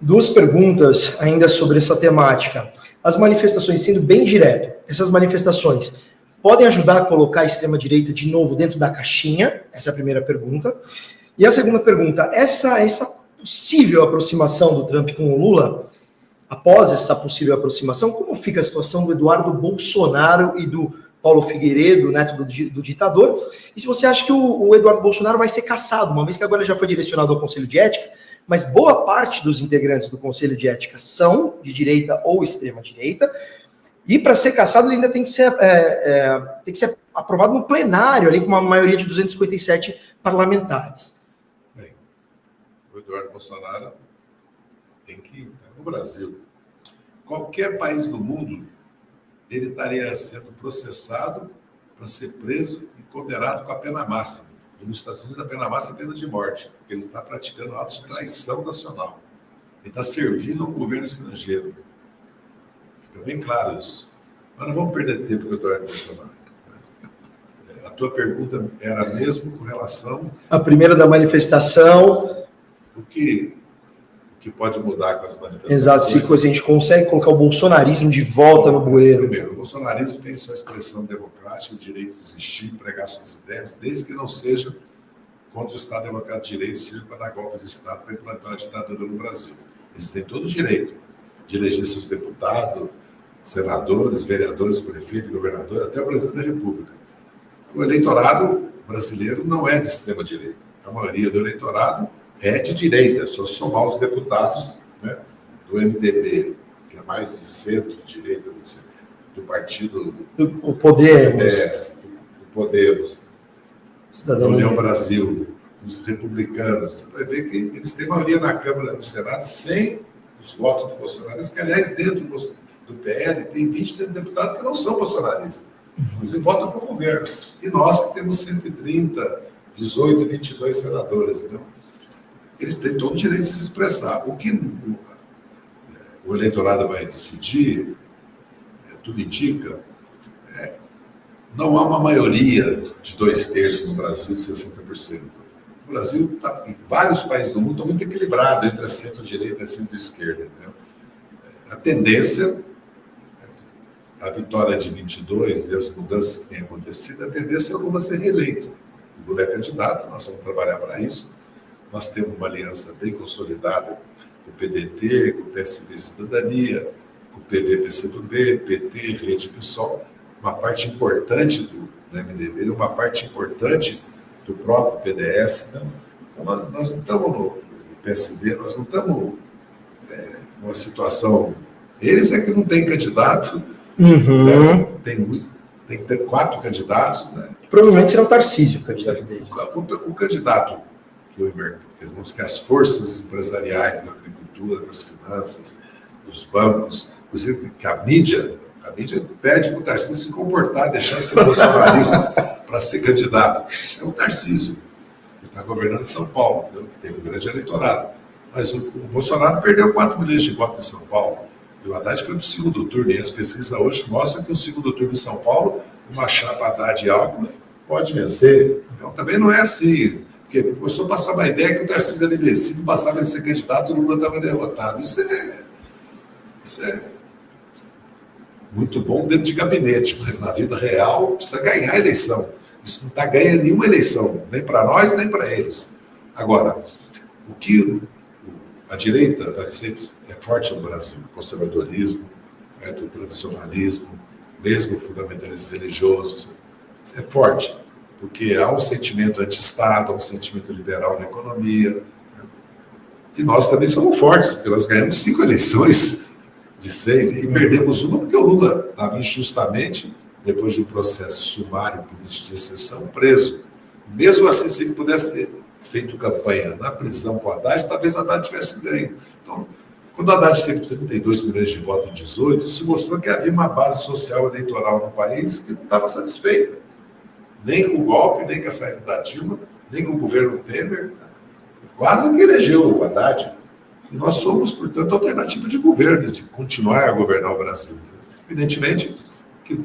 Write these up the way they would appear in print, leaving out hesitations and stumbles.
Duas perguntas ainda sobre essa temática. As manifestações, sendo bem direto, essas manifestações podem ajudar a colocar a extrema-direita de novo dentro da caixinha? Essa é a primeira pergunta. E a segunda pergunta, essa possível aproximação do Trump com o Lula, após essa possível aproximação, como fica a situação do Eduardo Bolsonaro e do Paulo Figueiredo, neto do ditador? E se você acha que o Eduardo Bolsonaro vai ser cassado, uma vez que agora ele já foi direcionado ao Conselho de Ética, mas boa parte dos integrantes do Conselho de Ética são de direita ou extrema-direita, e para ser cassado ele ainda tem que ser aprovado no plenário, ali com uma maioria de 257 parlamentares. Bem, o Eduardo Bolsonaro tem que ir no Brasil. Qualquer país do mundo, ele estaria sendo processado para ser preso e condenado com a pena máxima. E nos Estados Unidos, a pena máxima é pena de morte, porque ele está praticando atos de traição nacional. Ele está servindo a um governo estrangeiro. Fica bem claro isso. Mas não vamos perder tempo com o Eduardo Bolsonaro. A tua pergunta era mesmo com relação... A primeira da manifestação... O que pode mudar com as manifestações? Exato, se a gente consegue colocar o bolsonarismo de volta no bueiro. Primeiro, o bolsonarismo tem sua expressão democrática, o direito de existir, pregar suas ideias, desde que não seja contra o Estado Democrático de Direito, seja para dar golpe de Estado, para implantar a ditadura no Brasil. Eles têm todo o direito de eleger seus deputados, senadores, vereadores, prefeitos, governadores, até o presidente da República. O eleitorado brasileiro não é de extrema-direita. A maioria do eleitorado é de direita, só somar os deputados, né, do MDB, que é mais de centro-direita, do partido... O Podemos. Do Podemos. Da União União. Brasil, dos republicanos. Você vai ver que eles têm maioria na Câmara e no Senado sem os votos do Bolsonaro, que, aliás, dentro do PL, tem 20 deputados que não são bolsonaristas. Inclusive, votam para o governo. E nós que temos 130, 18, 22 senadores, entendeu? Eles têm todo o direito de se expressar. O que o eleitorado vai decidir, tudo indica, não há uma maioria de 2/3 no Brasil, 60%. O Brasil, em vários países do mundo, está muito equilibrado entre a centro-direita e a centro-esquerda. Né? A tendência, a vitória de 22 e as mudanças que têm acontecido, a tendência é o Lula ser reeleito. O Lula é candidato, nós vamos trabalhar para isso. Nós temos uma aliança bem consolidada com o PDT, com o PSD Cidadania, com o PV, PCdoB, PT, Rede PSOL, uma parte importante do MDB, uma parte importante do próprio PDS. Então, nós não estamos no PSD, nós não estamos numa situação... Eles é que não têm candidato, né? Tem que ter 4 candidatos. Né? Provavelmente será o Tarcísio o candidato deles. O candidato que as forças empresariais da agricultura, das finanças, dos bancos, inclusive que a mídia pede para o Tarcísio se comportar, deixar de ser bolsonarista para ser candidato. É o Tarcísio, que está governando São Paulo, que tem um grande eleitorado. Mas o Bolsonaro perdeu 4 milhões de votos em São Paulo. E o Haddad foi para o segundo turno. E as pesquisas hoje mostram que o segundo turno em São Paulo, uma chapa Haddad e Alckmin pode vencer. Então também não é assim. Porque começou a passar uma ideia que o Tarcísio era invencível, bastava ele ser candidato, o Lula estava derrotado. Isso é muito bom dentro de gabinete, mas na vida real precisa ganhar a eleição. Isso não está ganhando nenhuma eleição, nem para nós, nem para eles. Agora, o que a direita vai ser forte no Brasil, o conservadorismo, o tradicionalismo, mesmo o fundamentalismo religioso, isso é forte. Porque há um sentimento anti-Estado, há um sentimento liberal na economia. E nós também somos fortes, porque nós ganhamos 5 eleições de 6 e perdemos uma porque o Lula estava injustamente, depois de um processo sumário político de exceção, preso. Mesmo assim, se ele pudesse ter feito campanha na prisão com o Haddad, talvez o Haddad tivesse ganho. Então, quando o Haddad teve 32 milhões de votos em 18, isso mostrou que havia uma base social eleitoral no país que não estava satisfeita. Nem com o golpe, nem com a saída da Dilma, nem com o governo Temer. Quase que elegeu o Haddad. E nós somos, portanto, alternativa de governo, de continuar a governar o Brasil. Evidentemente que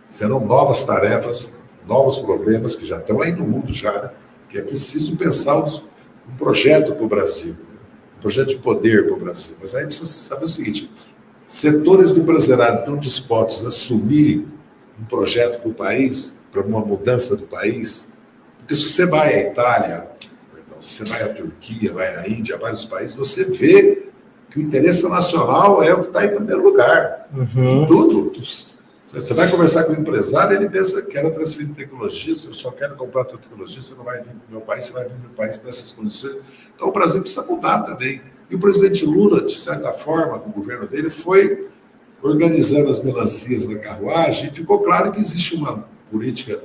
serão novas tarefas, novos problemas que já estão aí no mundo já, né? Que é preciso pensar um projeto para o Brasil. Um projeto de poder para o Brasil. Mas aí precisa saber o seguinte, setores do empresariado estão dispostos a assumir um projeto para o país, para uma mudança do país, porque se você vai à Itália, se você vai à Turquia, vai à Índia, vários países, você vê que o interesse nacional é o que está em primeiro lugar. Em tudo. Você vai conversar com o empresário, ele pensa que quero transferir tecnologia, se eu só quero comprar a tua tecnologia, você não vai vir para o meu país, você vai vir para o país nessas condições. Então o Brasil precisa mudar também. E o presidente Lula, de certa forma, com o governo dele, foi organizando as melancias na carruagem e ficou claro que existe uma política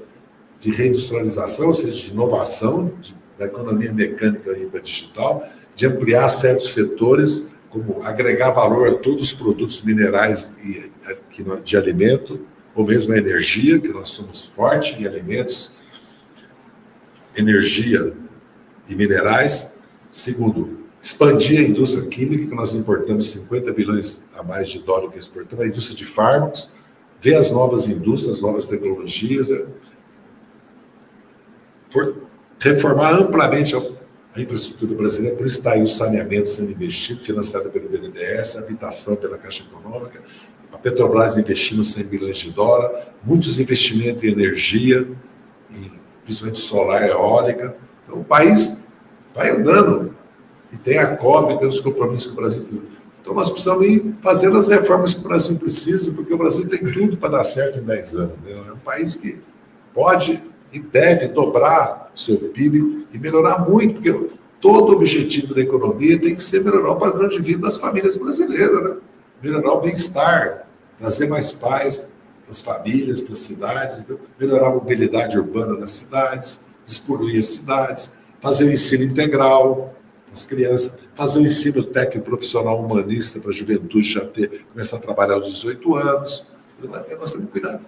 de reindustrialização, ou seja, de inovação, da economia mecânica para digital, de ampliar certos setores, como agregar valor a todos os produtos minerais de alimento, ou mesmo a energia, que nós somos fortes em alimentos, energia e minerais. Segundo, expandir a indústria química, que nós importamos 50 bilhões a mais de dólar que exportamos, a indústria de fármacos, ver as novas indústrias, as novas tecnologias, reformar amplamente a infraestrutura brasileira, por isso está aí o saneamento sendo investido, financiado pelo BNDES, a habitação pela Caixa Econômica, a Petrobras investindo 100 bilhões de dólares, muitos investimentos em energia, principalmente solar e eólica. Então o país vai andando, e tem a COP, e tem os compromissos que o Brasil tem. Então nós precisamos ir fazendo as reformas que o Brasil precisa, porque o Brasil tem tudo para dar certo em 10 anos. Né? É um país que pode e deve dobrar o seu PIB e melhorar muito, porque todo objetivo da economia tem que ser melhorar o padrão de vida das famílias brasileiras, né? Melhorar o bem-estar, trazer mais paz para as famílias, para as cidades, então, melhorar a mobilidade urbana nas cidades, despoluir as cidades, fazer o ensino integral para as crianças, fazer o ensino técnico profissional humanista para a juventude já começar a trabalhar aos 18 anos. Nós temos que cuidar.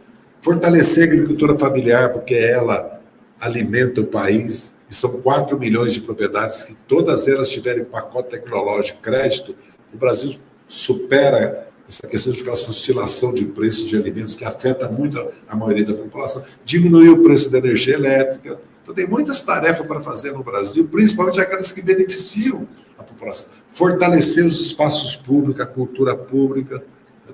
Fortalecer a agricultura familiar, porque ela alimenta o país, e são 4 milhões de propriedades, que todas elas tiverem pacote tecnológico, crédito, o Brasil supera essa questão de ficar essa oscilação de preços de alimentos que afeta muito a maioria da população, diminuir o preço da energia elétrica. Então tem muitas tarefas para fazer no Brasil, principalmente aquelas que beneficiam a população. Fortalecer os espaços públicos, a cultura pública,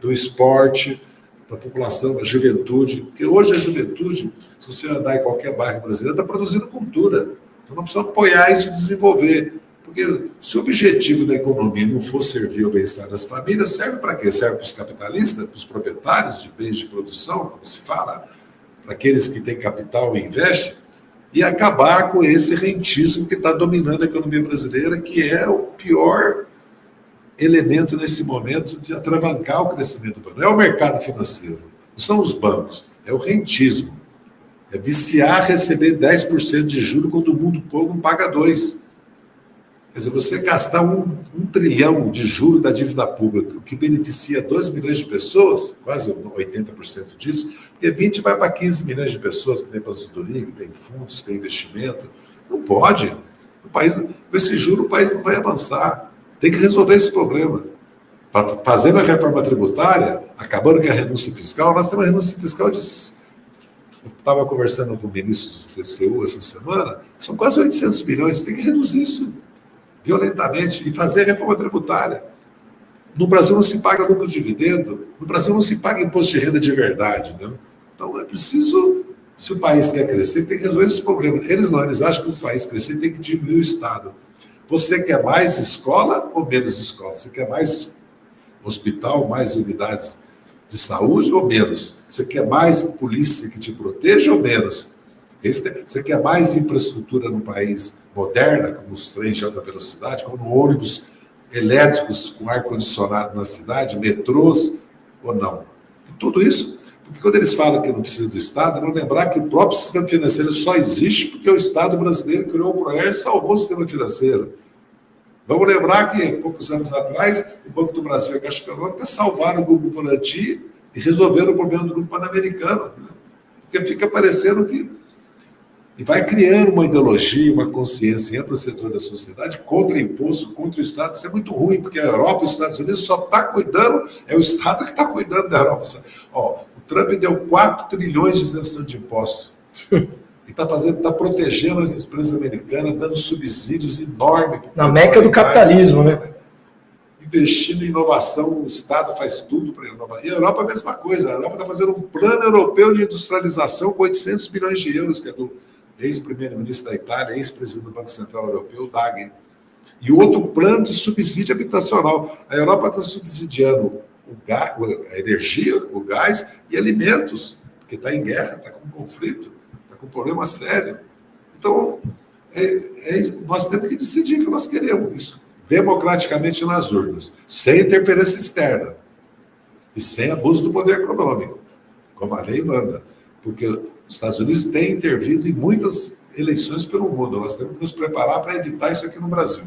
do esporte, da população, da juventude, porque hoje a juventude, se você andar em qualquer bairro brasileiro, está produzindo cultura. Então, nós precisamos apoiar isso e desenvolver. Porque se o objetivo da economia não for servir ao bem-estar das famílias, serve para quê? Serve para os capitalistas, para os proprietários de bens de produção, como se fala, para aqueles que têm capital e investem, e acabar com esse rentismo que está dominando a economia brasileira, que é o pior elemento nesse momento de atravancar o crescimento. Não é o mercado financeiro, não são os bancos, é o rentismo. É viciar receber 10% de juros quando o mundo todo não paga 2%. Quer dizer, você gastar um trilhão de juros da dívida pública, o que beneficia 2 milhões de pessoas, quase 80% disso, porque 20 vai para 15 milhões de pessoas que tem aposentadoria, que tem fundos, que tem investimento. Não pode. O país, com esse juro, o país não vai avançar. Tem que resolver esse problema. Fazendo a reforma tributária, acabando com a renúncia fiscal, nós temos uma renúncia fiscal de... Eu estava conversando com o ministro do TCU essa semana, são quase 800 milhões, tem que reduzir isso violentamente e fazer a reforma tributária. No Brasil não se paga lucro de dividendo, no Brasil não se paga imposto de renda de verdade. Né? Então é preciso, se o país quer crescer, tem que resolver esses problemas. Eles acham que o país crescer tem que diminuir o Estado. Você quer mais escola ou menos escola? Você quer mais hospital, mais unidades de saúde ou menos? Você quer mais polícia que te proteja ou menos? Você quer mais infraestrutura no país moderna, como os trens de alta velocidade, como ônibus elétricos com ar-condicionado na cidade, metrôs ou não? E tudo isso, porque quando eles falam que não precisa do Estado, é não lembrar que o próprio sistema financeiro só existe porque o Estado brasileiro criou o PROER e salvou o sistema financeiro. Vamos lembrar que, poucos anos atrás, o Banco do Brasil e a Caixa Econômica salvaram o Grupo Volantim e resolveram o problema do Grupo Pan-Americano. Né? Porque fica parecendo que... E vai criando uma ideologia, uma consciência em amplo setor da sociedade contra imposto, contra o Estado. Isso é muito ruim, porque a Europa e os Estados Unidos só está cuidando, é o Estado que está cuidando da Europa. Ó, o Trump deu 4 trilhões de isenção de impostos. E está protegendo as empresas americanas, dando subsídios enormes. Na meca do capitalismo, né? Investindo em inovação, o Estado faz tudo para inovar. E a Europa é a mesma coisa. A Europa está fazendo um plano europeu de industrialização com 800 bilhões de euros, que é do ex-primeiro-ministro da Itália, ex-presidente do Banco Central Europeu, Draghi. E outro plano de subsídio habitacional. A Europa está subsidiando a energia, o gás e alimentos, porque está em guerra, está com conflito, está com problema sério. Então, nós temos que decidir o que nós queremos. Isso democraticamente nas urnas, sem interferência externa e sem abuso do poder econômico, como a lei manda. Porque os Estados Unidos têm intervido em muitas eleições pelo mundo. Nós temos que nos preparar para evitar isso aqui no Brasil.